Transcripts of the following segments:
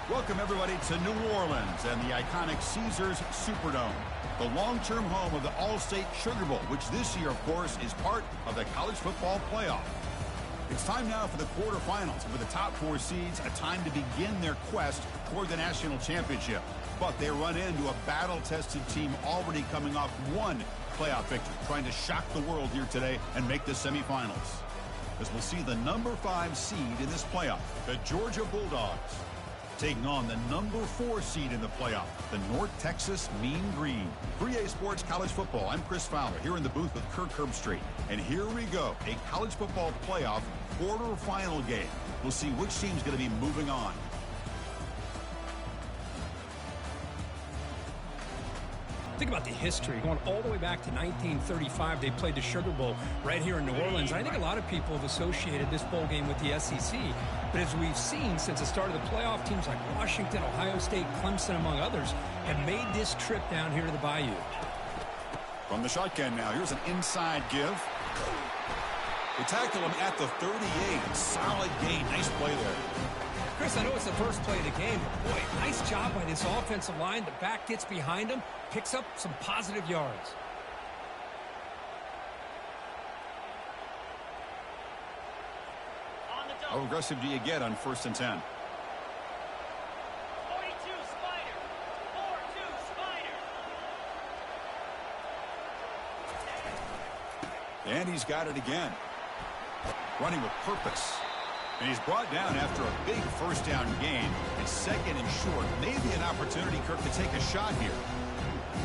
Welcome, everybody, to New Orleans and the iconic Caesars Superdome, the long-term home of the All-State Sugar Bowl, which this year, of course, is part of the college football playoff. It's time now for the quarterfinals, and for the top four seeds, a time to begin their quest toward the national championship. But they run into a battle-tested team already coming off one playoff victory, trying to shock the world here today and make the semifinals. As we'll see the number 5 seed in this playoff, the Georgia Bulldogs, taking on the number 4 seed in the playoff, the North Texas Mean Green. 3A Sports College Football, I'm Chris Fowler, here in the booth with Kirk Herbstreit. And here we go, a college football playoff quarterfinal game. We'll see which team's going to be moving on. Think about the history. Going all the way back to 1935, they played the Sugar Bowl right here in New Orleans. I think a lot of people have associated this bowl game with the SEC. But as we've seen since the start of the playoff, teams like Washington, Ohio State, Clemson, among others, have made this trip down here to the Bayou. From the shotgun now, here's an inside give. They tackle him at the 38. Solid gain. Nice play there. Chris, I know it's the first play of the game, but boy, nice job by this offensive line. The back gets behind him, picks up some positive yards. How aggressive do you get on 1st and 10? 42 Spider. 4-2 Spider. And he's got it again. Running with purpose. And he's brought down after a big first down gain. It's 2nd and short. Maybe an opportunity, Kirk, to take a shot here.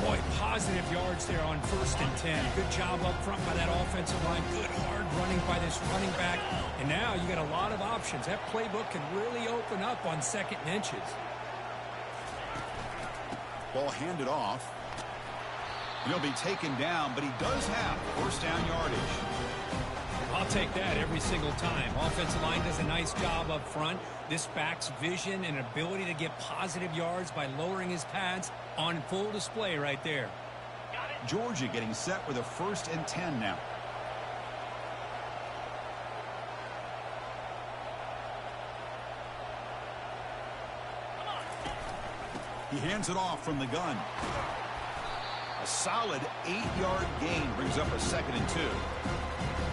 Boy, positive yards there on 1st and 10. Good job up front by that offensive line. Good hard running by this running back. And now you got a lot of options. That playbook can really open up on 2nd and inches. Ball handed off. He'll be taken down, but he does have first down yardage. I'll take that every single time. Offensive line does a nice job up front. This back's vision and ability to get positive yards by lowering his pads on full display right there. Georgia getting set with a 1st and 10 now. He hands it off from the gun. A solid 8-yard gain brings up a 2nd and 2.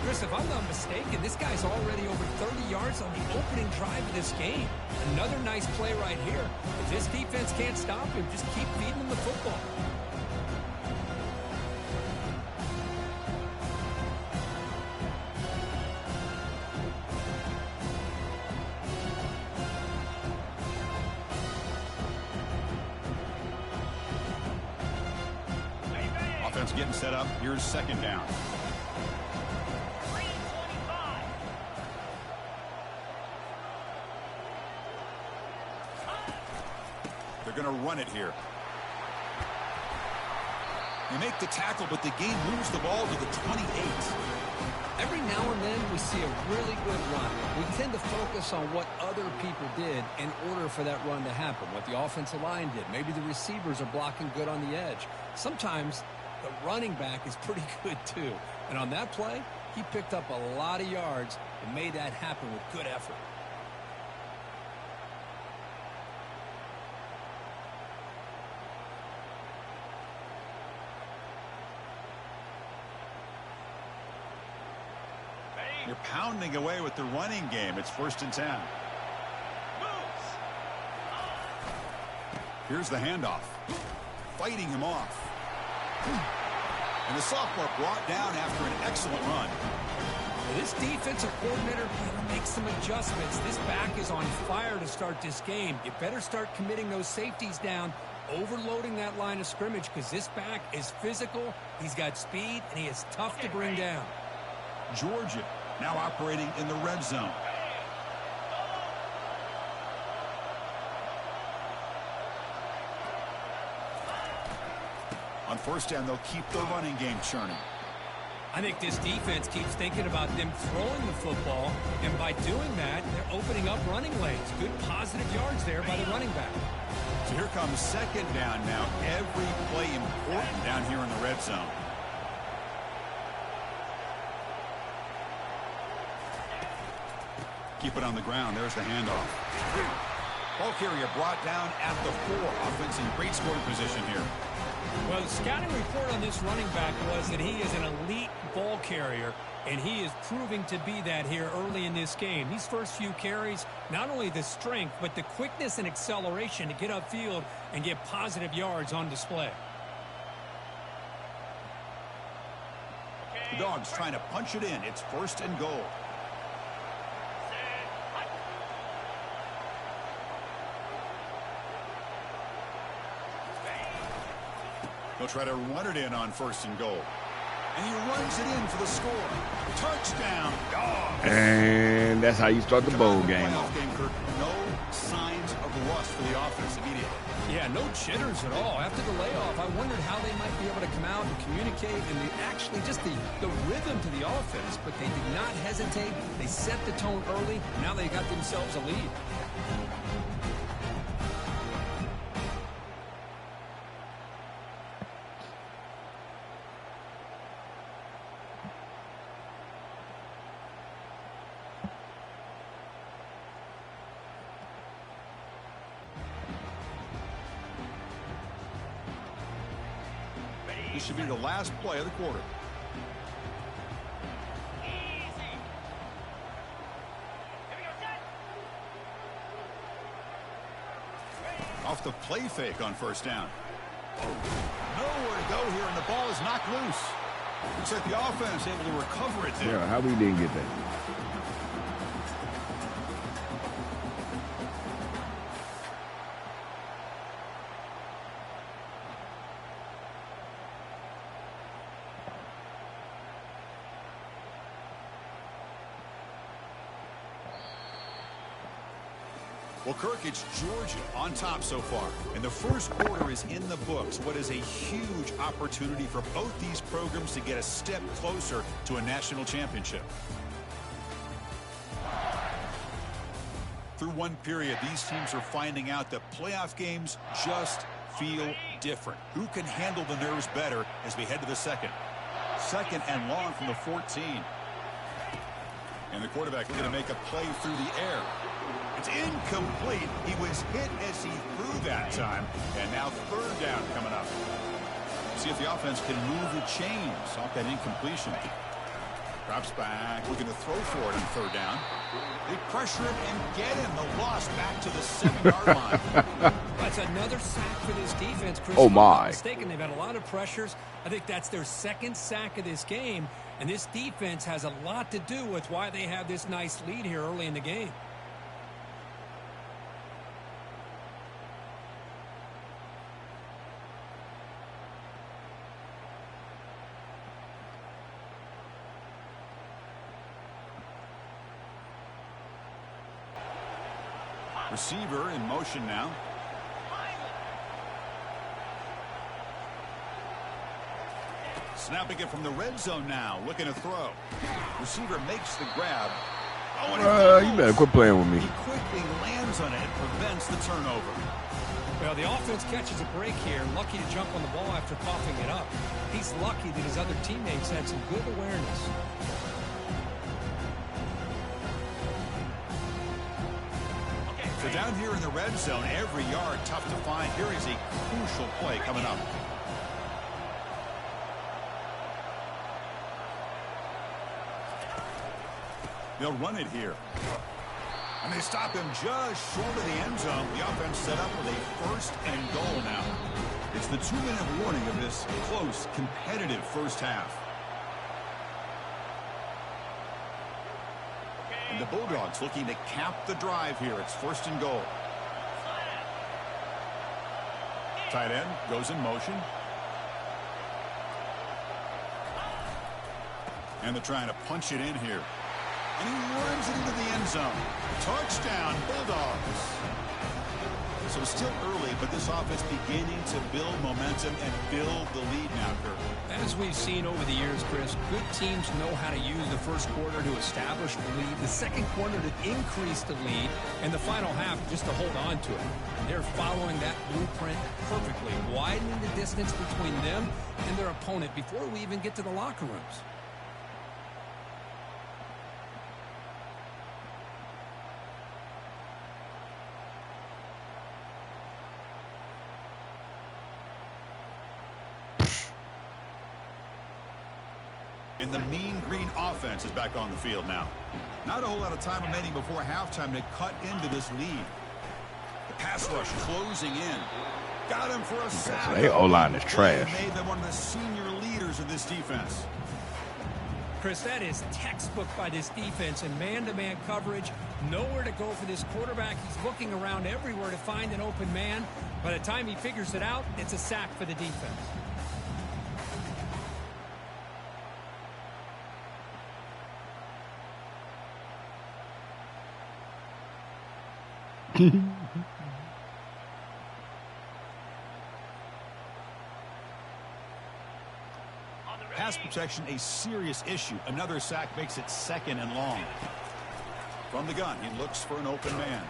Chris, if I'm not mistaken, this guy's already over 30 yards on the opening drive of this game. Another nice play right here. If this defense can't stop him, just keep feeding him the football. Offense getting set up. Here's 2nd down. They're going to run it here. They make the tackle, but the game moves the ball to the 28. Every now and then we see a really good run. We tend to focus on what other people did in order for that run to happen, what the offensive line did. Maybe the receivers are blocking good on the edge. Sometimes the running back is pretty good too. And on that play, he picked up a lot of yards and made that happen with good effort. You're pounding away with the running game. It's 1st and 10. Here's the handoff. Fighting him off. And the sophomore brought down after an excellent run. This defensive coordinator better make some adjustments. This back is on fire to start this game. You better start committing those safeties down, overloading that line of scrimmage, because this back is physical, he's got speed, and he is tough to bring down. Georgia now operating in the red zone. On 1st down, they'll keep the running game churning. I think this defense keeps thinking about them throwing the football, and by doing that, they're opening up running lanes. Good positive yards there by the running back. So here comes 2nd down now. Every play important down here in the red zone. Keep it on the ground. There's the handoff. Ball Ball carrier brought down at the 4. Offense in great scoring position here. Well, the scouting report on this running back was that he is an elite ball carrier, and he is proving to be that here early in this game. These first few carries, not only the strength, but the quickness and acceleration to get upfield and get positive yards on display. The Dogs trying to punch it in. It's 1st and goal. He'll try to run it in on 1st and goal. And he runs it in for the score. Touchdown, Dogs. And that's how you start the bowl game. No signs of rust for the offense immediately. Yeah, no jitters at all. After the layoff, I wondered how they might be able to come out and communicate and actually just the rhythm to the offense. But they did not hesitate. They set the tone early. Now they got themselves a lead. This should be the last play of the quarter. Off the play fake on 1st down. Nowhere to go here, and the ball is knocked loose. Looks like the offense able to recover it there. Yeah, how we didn't get that? Well, Kirk, it's Georgia on top so far. And the first quarter is in the books. What is a huge opportunity for both these programs to get a step closer to a national championship. Through one period, these teams are finding out that playoff games just feel different. Who can handle the nerves better as we head to the second? 2nd and long from the 14. And the quarterback looking to make a play through the air. It's incomplete. He was hit as he threw that time. And now 3rd down coming up. See if the offense can move the chains off that incompletion. Drops back, looking to throw for it on 3rd down. They pressure him and get him. The loss back to the 7-yard line. That's another sack for this defense, Chris. Oh, If I'm not my. mistaken, they've had a lot of pressures. I think that's their 2nd sack of this game. And this defense has a lot to do with why they have this nice lead here early in the game. Receiver in motion now. Snapping it from the red zone now. Looking to throw. Receiver makes the grab. Oh, and You better quit playing with me. he quickly lands on it and prevents the turnover. Well, the offense catches a break here. Lucky to jump on the ball after coughing it up. He's lucky that his other teammates had some good awareness. So down here in the red zone, every yard tough to find. Here is a crucial play coming up. They'll run it here. And they stop him just short of the end zone. The offense set up with a 1st and goal now. It's the 2-minute warning of this close, competitive first half. And the Bulldogs looking to cap the drive here. It's 1st and goal. Tight end goes in motion. And they're trying to punch it in here. And he runs it into the end zone. Touchdown, Bulldogs. So it's still early, but this offense beginning to build momentum and build the lead now, Kirk. As we've seen over the years, Chris, good teams know how to use the first quarter to establish the lead, the second quarter to increase the lead, and the final half just to hold on to it. They're following that blueprint perfectly, widening the distance between them and their opponent before we even get to the locker rooms. And the mean green offense is back on the field now. Not a whole lot of time remaining before halftime to cut into this lead. The pass rush closing in. Got him for a sack. So their O-line is trash. Made them one of the senior leaders of this defense. Chris, that is textbook by this defense in man-to-man coverage. Nowhere to go for this quarterback. He's looking around everywhere to find an open man. By the time he figures it out, it's a sack for the defense. Pass protection, a serious issue. Another sack makes it 2nd and long. From the gun, he looks for an open man.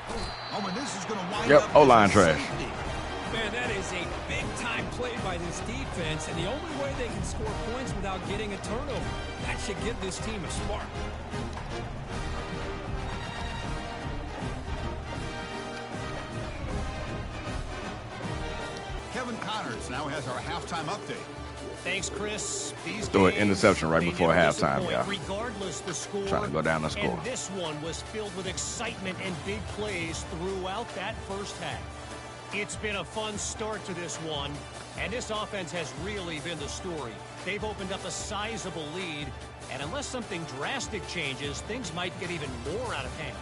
Oh, and this is going to wind up. O-line trash. Man, that is a big-time play by this defense, and the only way they can score points without getting a turnover. That should give this team a spark. Kevin Connors now has our halftime update. Thanks, Chris. These Throw an games, interception right they before never halftime, disappoint, yeah. Regardless the score. Trying to go down the score. And this one was filled with excitement and big plays throughout that first half. It's been a fun start to this one, and this offense has really been the story. They've opened up a sizable lead, and unless something drastic changes, things might get even more out of hand.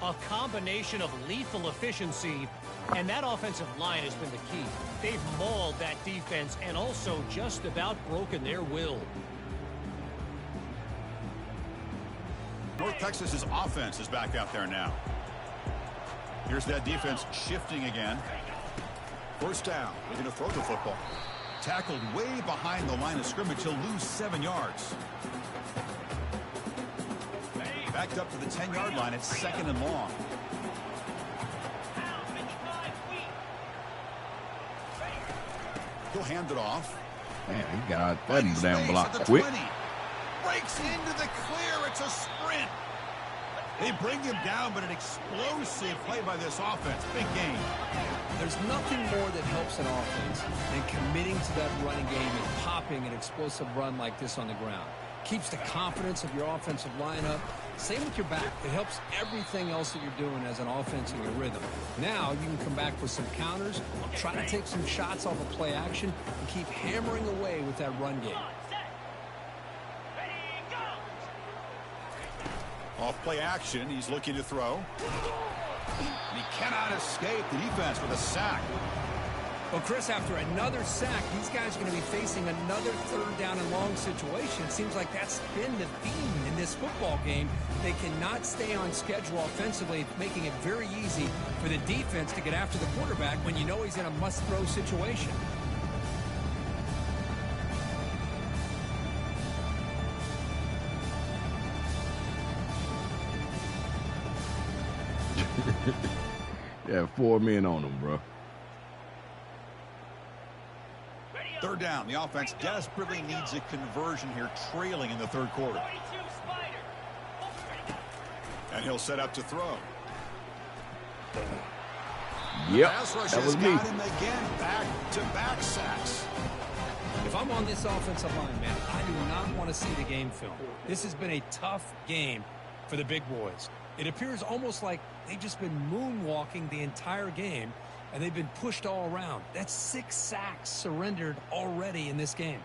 A combination of lethal efficiency, and that offensive line has been the key. They've mauled that defense and also just about broken their will. North Texas's offense is back out there now. Here's that defense shifting again. First down. They're going to throw the football. Tackled way behind the line of scrimmage. He'll lose 7 yards. Backed up to the 10-yard line. It's 2nd and long. He'll hand it off. Man, he got that damn block quick. 20. Breaks into the clear. It's a sprint. They bring him down, but an explosive play by this offense. Big game. There's nothing more that helps an offense than committing to that running game and popping an explosive run like this on the ground. Keeps the confidence of your offensive lineup. Same with your back. It helps everything else that you're doing as an offense in your rhythm. Now you can come back with some counters, try to take some shots off of play action, and keep hammering away with that run game. Off play action, he's looking to throw. And he cannot escape the defense with a sack. Well, Chris, after another sack, these guys are going to be facing another 3rd down and long situation. It seems like that's been the theme in this football game. They cannot stay on schedule offensively, making it very easy for the defense to get after the quarterback when you know he's in a must-throw situation. Yeah, 4 men on him, bro. 3rd down. The offense desperately needs a conversion here, trailing in the 3rd quarter. And he'll set up to throw. Yep, Pass rush that was has me. got him again. Back-to-back sacks. If I'm on this offensive line, man, I do not want to see the game film. This has been a tough game for the big boys. It appears almost like they've just been moonwalking the entire game, and they've been pushed all around. That's 6 sacks surrendered already in this game.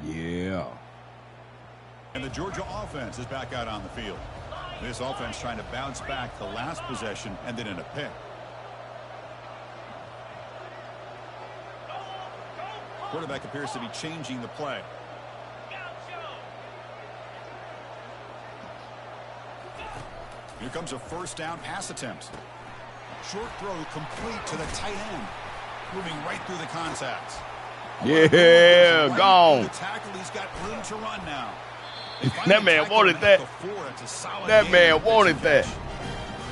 Yeah. And the Georgia offense is back out on the field. This offense trying to bounce back the last possession and then in a pick. Quarterback appears to be changing the play. Here comes a 1st down pass attempt. Short throw complete to the tight end. Moving right through the contacts. Yeah, Right gone. through the tackle, he's got room to run now. That man wanted that. That man wanted that.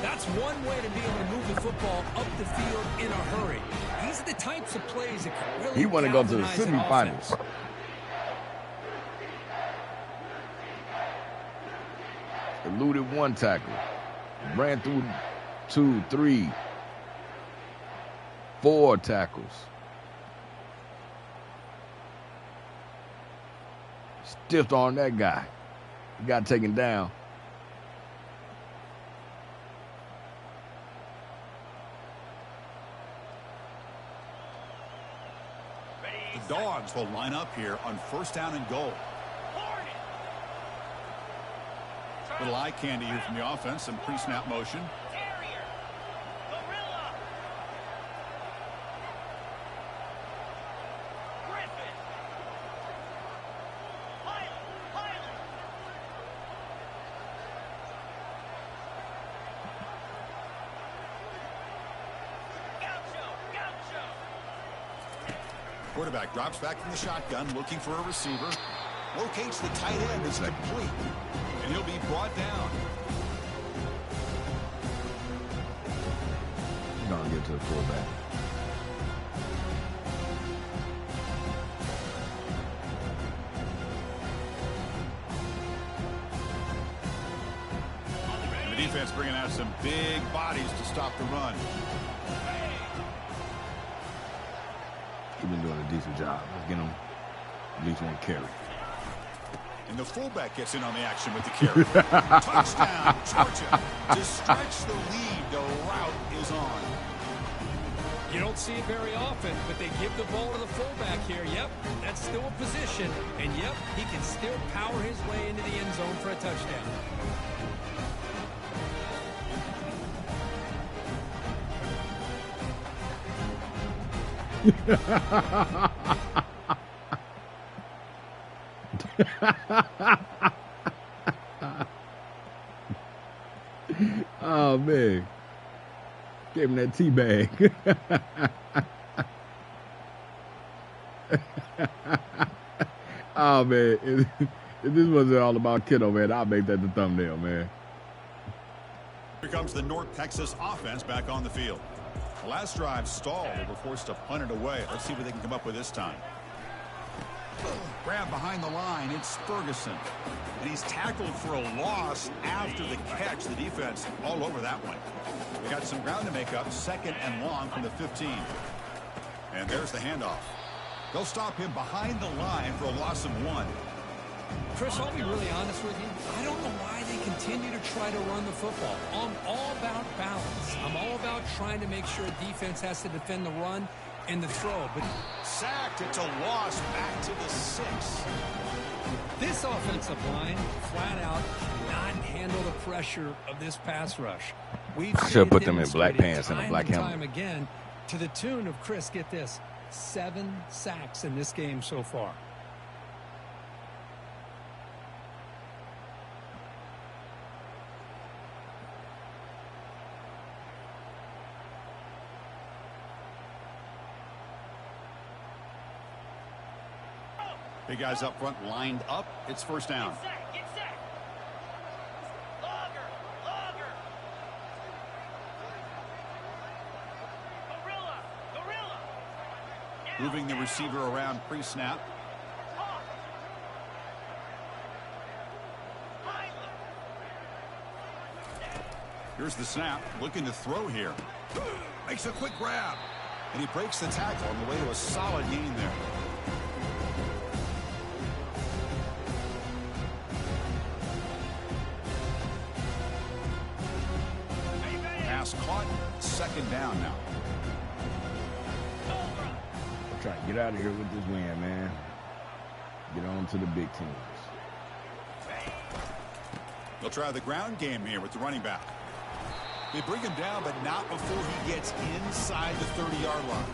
That's one way to be able to move the football up the field in a hurry. These are the types of plays that can really He want to go to the galvanize an semifinals. offense. eluded 1 tackle, ran through 2, 3, 4 tackles. Stiffed on that guy. He got taken down. The Dogs will line up here on 1st down and goal. Little eye candy here from the offense, some pre-snap motion. Quarterback drops back from the shotgun, looking for a receiver. Locates the tight end, is complete. And he'll be brought down. He's going to get to the fullback. And the defense bringing out some big bodies to stop the run. He's been doing a decent job. Let's get him at least 1 carry. And the fullback gets in on the action with the carry. Touchdown, Georgia. To stretch the lead, the route is on. You don't see it very often, but they give the ball to the fullback here. Yep, that's still a position. And yep, he can still power his way into the end zone for a touchdown. Oh, man. Gave him that tea bag. Oh, man. If this wasn't all about Kiddo, man, I'll make that the thumbnail, man. Here comes the North Texas offense back on the field. The last drive stalled. They were forced to punt it away. Let's see what they can come up with this time. Grab behind the line. It's Ferguson. And he's tackled for a loss after the catch. The defense all over that one. They got some ground to make up. 2nd and long from the 15. And there's the handoff. They'll stop him behind the line for a loss of 1. Chris, I'll be really honest with you. I don't know why they continue to try to run the football. I'm all about balance. I'm all about trying to make sure defense has to defend the run and the throw. But sacked. It's a loss back to the 6. This offensive line, flat out, cannot handle the pressure of this pass rush. I should put them in black pants and a black helmet. Time again, to the tune of, Chris, get this, 7 sacks in this game so far. Big guys up front lined up. It's 1st down. Get set. Logger. Gorilla. Moving the receiver around pre-snap. Here's the snap. Looking to throw here. Makes a quick grab. And he breaks the tackle on the way to a solid gain there. Caught. 2nd down now. I'm trying to get out of here with this win, man. Get on to the big teams. They'll try the ground game here with the running back. They bring him down, but not before he gets inside the 30-yard line.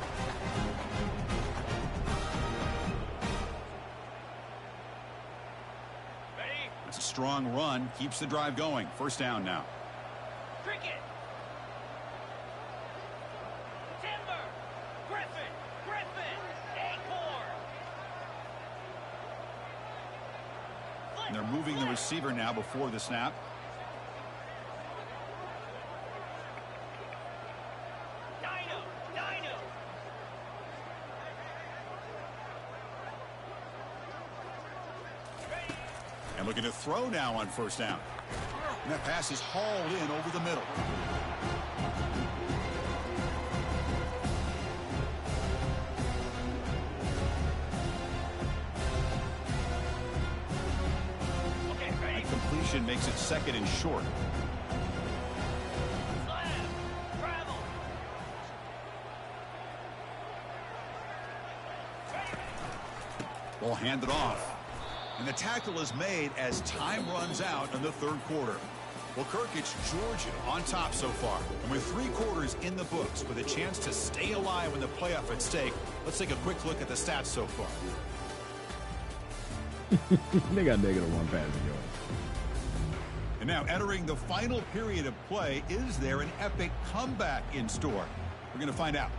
It's a strong run. Keeps the drive going. 1st down now. Cricket. And they're moving the receiver now before the snap. Dino. And looking to throw now on 1st down. And that pass is hauled in over the middle. That completion makes it 2nd and short. Ball handed off. And the tackle is made as time runs out in the 3rd quarter. Well, Kirk, it's Georgia on top so far. And with 3 quarters in the books with a chance to stay alive in the playoff at stake, let's take a quick look at the stats so far. They got -1 passing yards. And now entering the final period of play, is there an epic comeback in store? We're going to find out.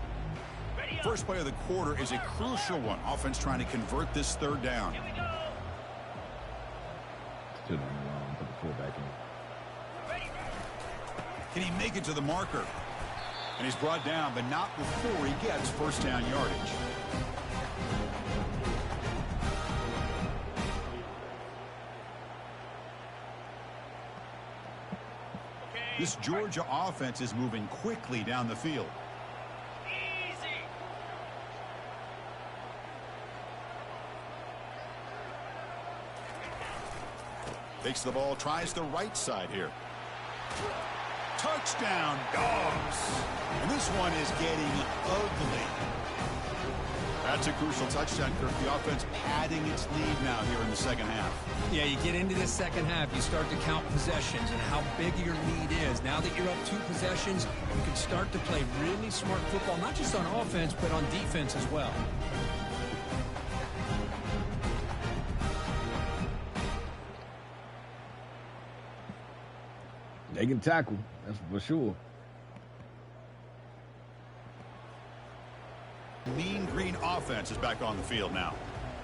First play of the quarter is a crucial one. Offense trying to convert this 3rd down. Stood on the line, put the fullback in. Can he make it to the marker? And he's brought down, but not before he gets 1st down yardage. This Georgia offense is moving quickly down the field. Takes the ball, tries the right side here. Touchdown, Dogs. And this one is getting ugly. That's a crucial touchdown, Kirk. The offense padding its lead now here in the 2nd half. Yeah, you get into the 2nd half, you start to count possessions and how big your lead is. Now that you're up 2 possessions, you can start to play really smart football, not just on offense, but on defense as well. They can tackle, that's for sure. Mean Green offense is back on the field now.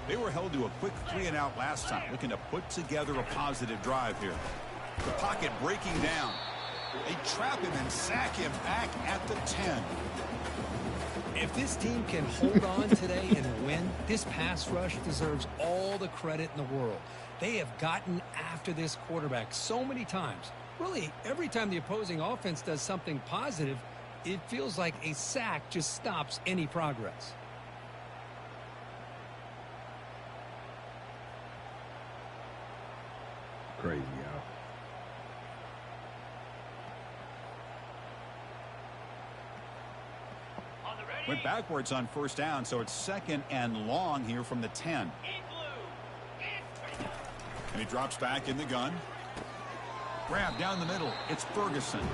They were held to a quick 3-and-out last time, looking to put together a positive drive here. The pocket breaking down. They trap him and sack him back at the 10. If this team can hold on today and win, this pass rush deserves all the credit in the world. They have gotten after this quarterback so many times. Really, every time the opposing offense does something positive, it feels like a sack just stops any progress. Crazy, y'all. Went backwards on 1st down, so it's 2nd and long here from the 10. And he drops back in the gun. Grab down the middle. It's Ferguson.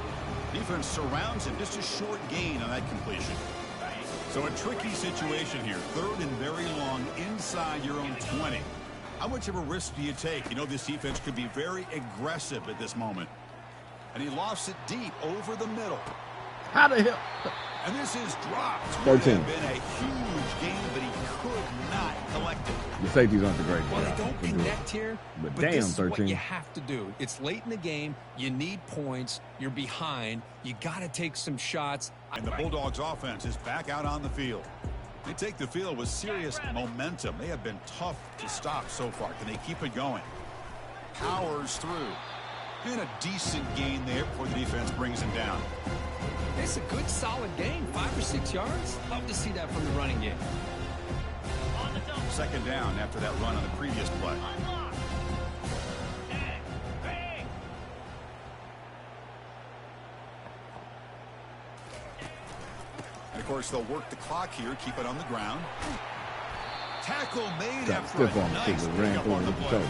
Defense surrounds him. Just a short gain on that completion. So a tricky situation here. 3rd and very long inside your own 20. How much of a risk do you take? You know, this defense could be very aggressive at this moment. And he lofts it deep over the middle. How the hell? And this is dropped. 13. Would have been a huge gain, but he could not collect it. The safeties aren't the greatest. Well, they don't connect here, but damn, damn, this 13. is what you have to do. It's late in the game. You need points. You're behind. You got to take some shots. And the Bulldogs offense is back out on the field. They take the field with serious momentum. They have been tough to stop so far. Can they keep it going? Powers through. And a decent gain there before the defense brings him down. It's a good, solid gain. 5 or 6 yards. Love to see that from the running game. 2nd down after that run on the previous play. And, of course, they'll work the clock here, keep it on the ground. Tackle made after a nice pickup on the play.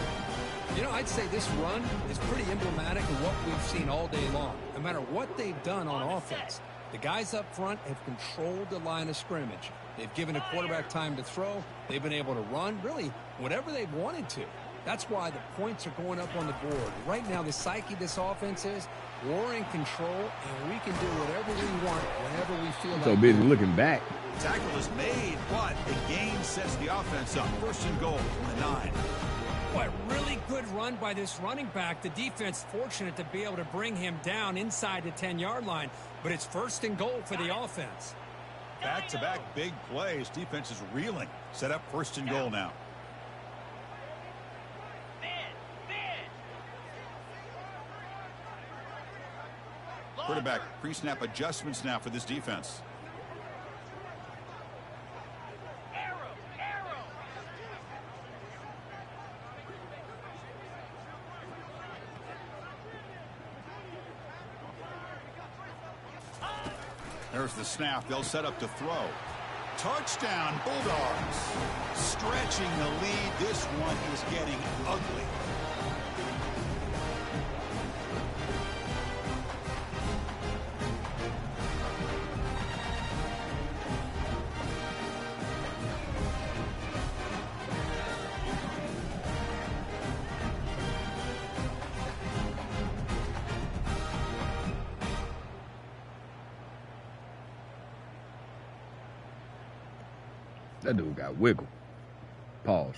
You know, I'd say this run is pretty emblematic of what we've seen all day long. No matter what they've done on offense, the guys up front have controlled the line of scrimmage. They've given a quarterback time to throw. They've been able to run, really, whatever they've wanted to. That's why the points are going up on the board. Right now, the psyche of this offense is we're in control, and we can do whatever we want whenever we feel like. So busy looking back. Tackle is made, but the gain sets the offense up. 1st and goal from the 9. Boy, really good run by this running back. The defense fortunate to be able to bring him down inside the 10-yard line, but it's 1st and goal for the offense. Back-to-back big plays. Defense is reeling. Set up 1st and goal now. Quarterback pre-snap adjustments now for this defense. There's the snap. They'll set up to throw. Touchdown, Bulldogs. Stretching the lead. This one is getting ugly. That dude got wiggle. Pause.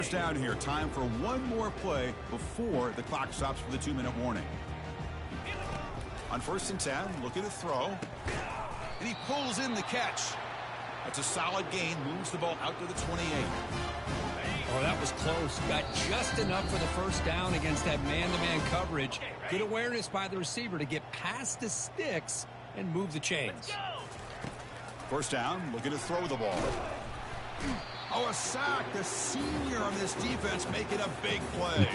Down here. Time for one more play before the clock stops for the 2-minute warning. On 1st and 10, looking to throw. And he pulls in the catch. That's a solid gain. Moves the ball out to the 28. Oh, that was close. Got just enough for the first down against that man-to-man coverage. Good awareness by the receiver to get past the sticks and move the chains. 1st down, looking to throw the ball. Oh, a sack. The senior on this defense making a big play.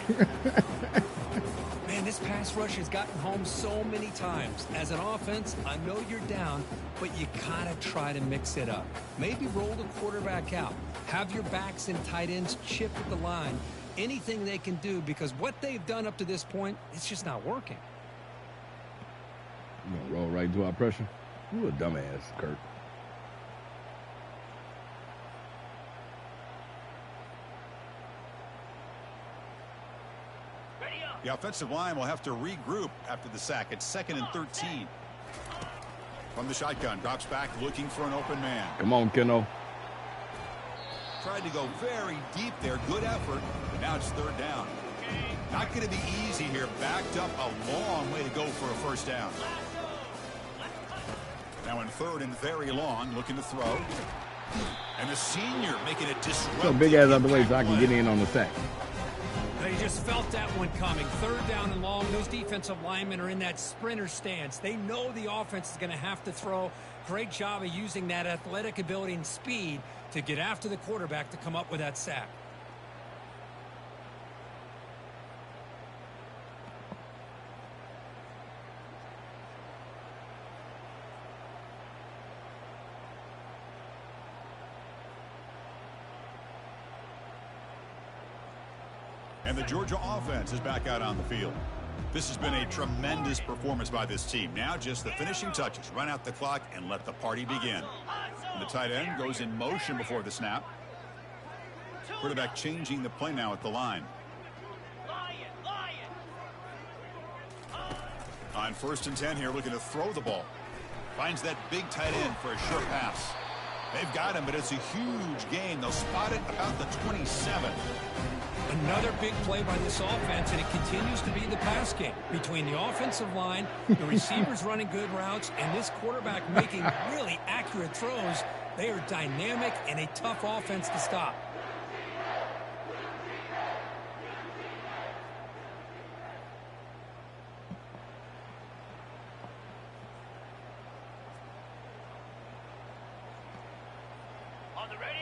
Man, this pass rush has gotten home so many times. As an offense, I know you're down, but you gotta try to mix it up. Maybe roll the quarterback out. Have your backs and tight ends chip at the line. Anything they can do, because what they've done up to this point, it's just not working. You gonna roll right into our pressure? You a dumbass, Kurt. The offensive line will have to regroup after the sack. It's 2nd and 13. From the shotgun, drops back looking for an open man. Come on, Keno. Tried to go very deep there. Good effort. But now it's 3rd down. Not going to be easy here. Backed up a long way to go for a 1st down. Now in 3rd and very long, looking to throw. And the senior making a disruptive. So big ass out the way so I can get in on the sack. They just felt that one coming. 3rd down and long. Those defensive linemen are in that sprinter stance. They know the offense is going to have to throw. Great job of using that athletic ability and speed to get after the quarterback to come up with that sack. And the Georgia offense is back out on the field. This has been a tremendous performance by this team. Now just the finishing touches. Run out the clock and let the party begin. And the tight end goes in motion before the snap. Quarterback changing the play now at the line. On 1st and 10 here, looking to throw the ball. Finds that big tight end for a short pass. They've got him, but it's a huge gain. They'll spot it about the 27. Another big play by this offense, and it continues to be the pass game between the offensive line, the receivers running good routes, and this quarterback making really accurate throws. They are dynamic and a tough offense to stop.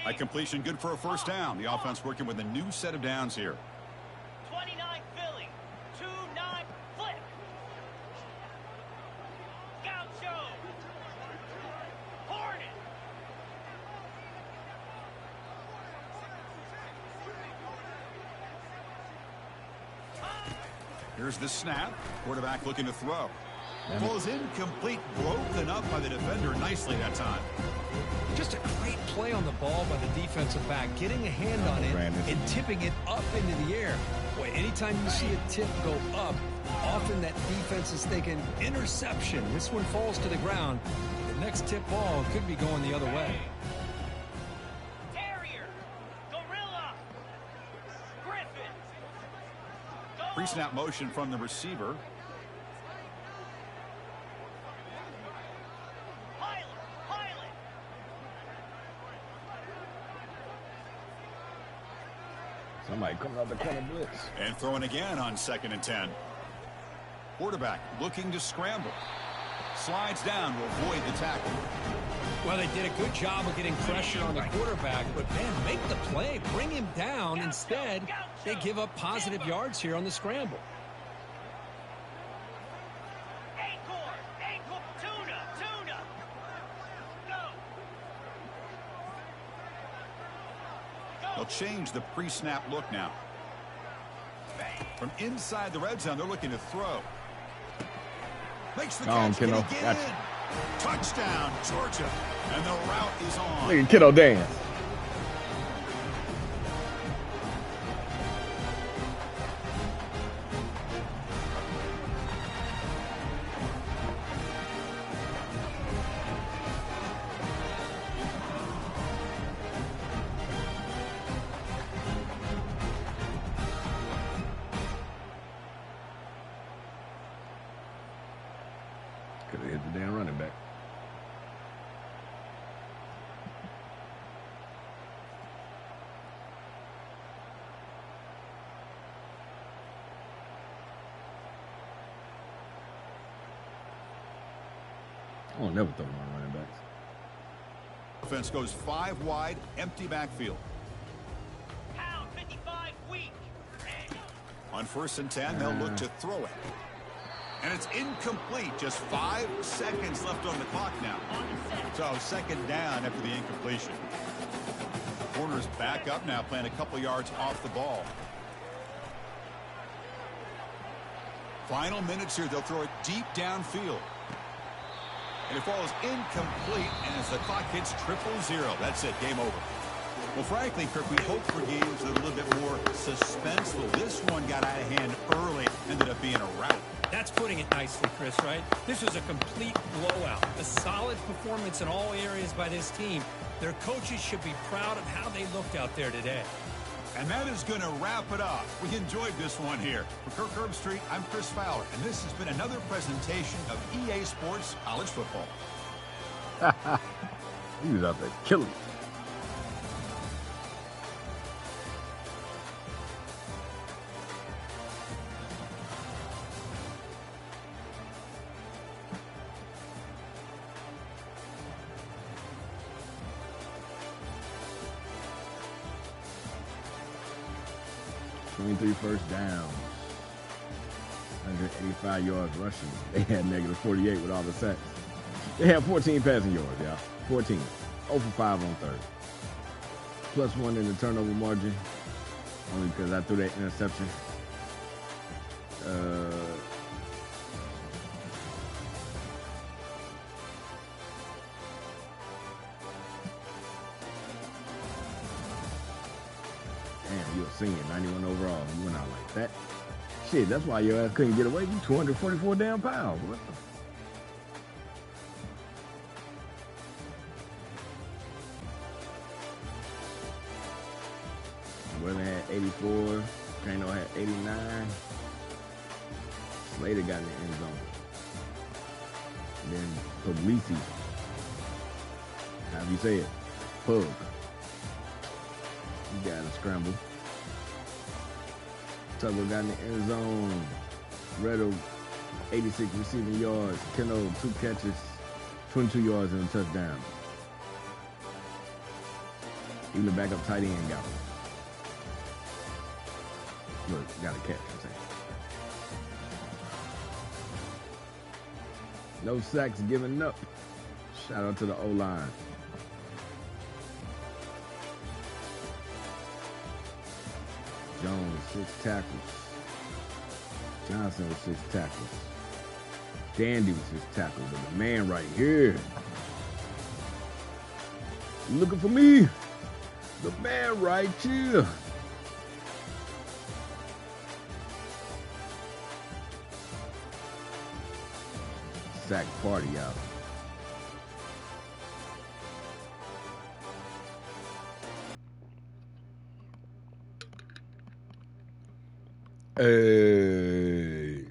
A completion good for a 1st down. The offense working with a new set of downs here. 29 Philly, 2-9 flip. Gaucho. Hornet. Here's the snap. Quarterback looking to throw. Falls incomplete, broken up by the defender nicely that time. Just a great play on the ball by the defensive back, getting a hand on it and tipping it up into the air. Boy, anytime you see a tip go up, often that defense is thinking interception. This one falls to the ground. The next tip ball could be going the other way. Terrier. Gorilla. Griffin. Pre-snap motion from the receiver. Somebody coming out the corner blitz. And throwing again on 2nd and 10. Quarterback looking to scramble. Slides down to avoid the tackle. Well, they did a good job of getting pressure on the quarterback, but, man, make the play. Bring him down. Instead, they give up positive yards here on the scramble. Ankle, tuna. Go. They'll change the pre-snap look now. From inside the red zone, they're looking to throw. Makes the catch. Can he get in? Touchdown, Georgia. And the route is on. Look at Kiddo dance. Could have hit the damn running back. I won't never throw my running backs. Offense goes 5 wide, empty backfield. Pound 55 weak. On 1st and 10, they'll look to throw it. And it's incomplete. Just 5 seconds left on the clock now. So 2nd down after the incompletion. Corners back up now, playing a couple yards off the ball. Final minutes here, they'll throw it deep downfield. And it falls incomplete, and as the clock hits 0-0, that's it, game over. Well, frankly, Kirk, we hope for games that are a little bit more suspenseful. This one got out of hand early, ended up being a rout. That's putting it nicely, Chris, right? This was a complete blowout. A solid performance in all areas by this team. Their coaches should be proud of how they looked out there today. And that is going to wrap it up. We enjoyed this one here. For Kirk Herbstreit, I'm Chris Fowler, and this has been another presentation of EA Sports College Football. He was out there killing it. First downs, 185 yards rushing. They had negative 48 with all the sacks. They had 14 passing yards, y'all. 14. 0 for 5 on 3rd. +1 in the turnover margin, only because I threw that interception. Damn, you were seeing 91 overall. You went out like that. Shit, that's why your ass couldn't get away. You 244 damn pounds. What the? Weather had 84. Kano had 89. Slater got in the end zone. And then Puglisi. How do you say it? Pug. He got a scramble. Tuggle got in the end zone. Redo, 86 receiving yards. Keno, 2 catches, 22 yards and a touchdown. Even the backup tight end got one. Look, got a catch, I'm saying. No sacks given up. Shout out to the O-line. Jones, 6 tackles. Johnson with 6 tackles. Dandy with 6 tackles. But the man right here. You looking for me? The man right here. Sack party out. Hey.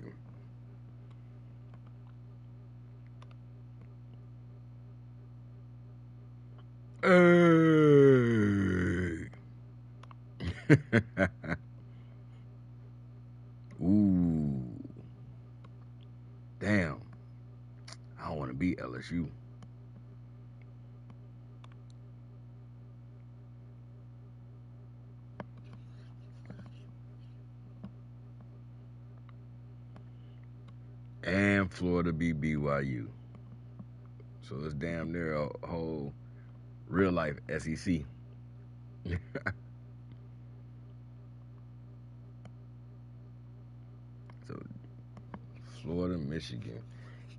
Hey. Ooh. Damn. I don't want to beat LSU. And Florida beat BYU. So it's damn near a whole real life SEC. So Florida, Michigan.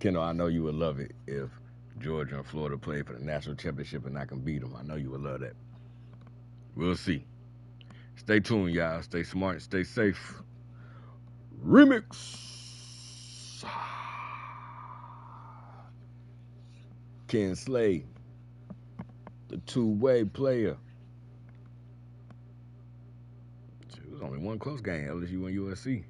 Kendall, I know you would love it if Georgia and Florida played for the national championship and I can beat them. I know you would love that. We'll see. Stay tuned, y'all. Stay smart. Stay safe. RMX. Ken Slade, the two-way player. It was only one close game, LSU and USC.